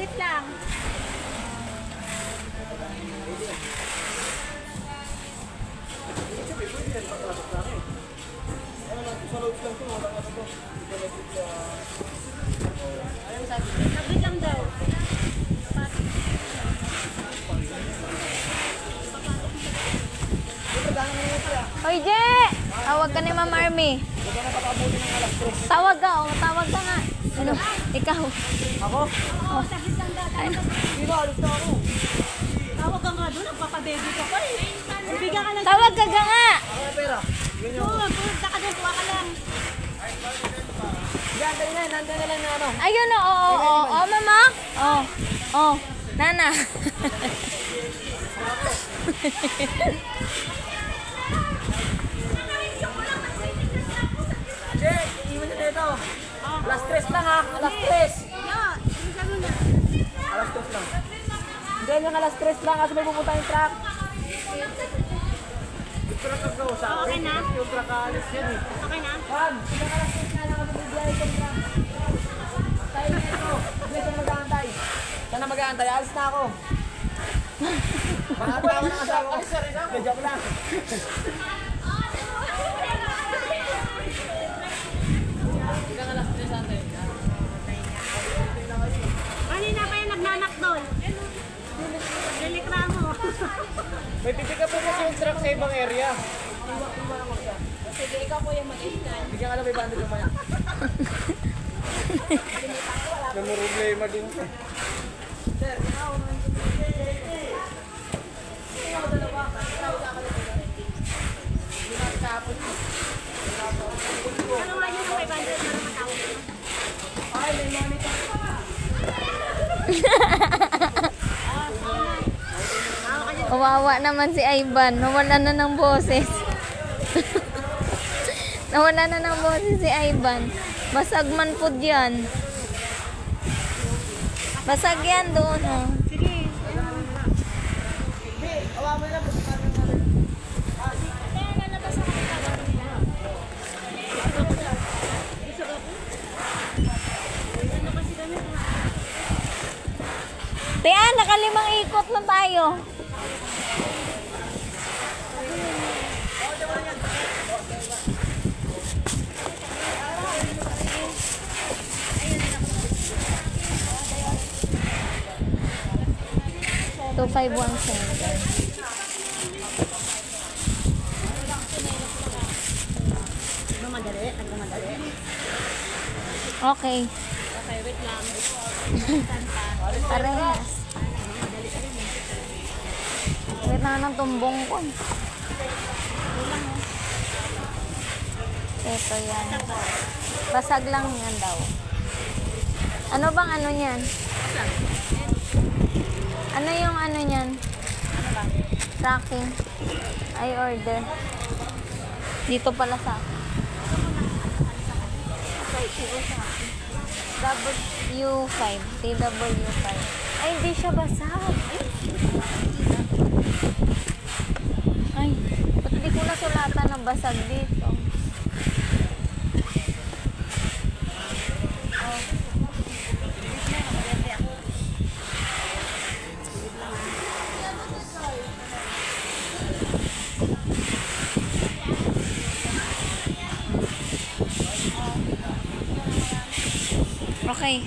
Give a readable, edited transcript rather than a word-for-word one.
Saglit lang. Saglit lang daw. Hoy, Je! Tawag ka ni Ma'am Army. Tawag ka, oh. Tawag ka nga. Ano? Ikaw. Ako? Oo, saglit lang daw. Sino? Alis na ako. Tawag ka nga doon. Nagpapababy ka pa eh. Bigyan ka lang. Tawag ka nga. Ako na pera. Punta ka doon. Kuha ka lang. Yan, dali na. Nandun na lang na ano. Ayun, oo, mama. Oh, Nana. Che, iwan nyo dito. Alas 3 lang ha. Alas 3. Alas 3 lang. Hindi yung alas 3 lang kasi may pupunta yung truck. Yung truck ang gawsa. Okay na? Yung truck alis yan eh. Okay na? Juan, ilang alas 3 na lang kasi may biyahe yung truck. Tayo na ito. Bilis na mag-aantay. Sana mag-aantay. Alis na ako. Maanta ako ng asawa ko. Joke lang. Kanina pa yung nagnanak doon. Nilikramo. May pipick up po kasi yung truck sa ibang area. Sige, ikaw po yung mag-iskan. Bigyan ka na may bandit lumaya. Namurulema din. Sir, ikaw. Ikaw dalawa. Ikaw tapos. Ano nga yun ang may bandit para matawag mo? Ay, may monitor. Kawawa naman si Ivan. Nawala na ng boses. Nawala na ng boses si Ivan. Basag man po dyan. Basag yan doon, oh. Sige. Awa mo na. Kaya nalabas ako ng tawag nila. Gusto ko po? Ano kasi kami? Tia, nakalimang ikot na tayo. Two 517. Nagmamadali? Nagmamadali? Okay. Okay, wait lang. Parehas. Wait na ng tumbong ko. Ito yan. Basag lang yan daw. Ano bang ano niyan? Ano yung ano niyan? Tracking. I order. Dito pala sa akin. W5. TW5. Ay, hindi siya basag. Ay, ba't di ko nasulatan ng basag dito? Okay.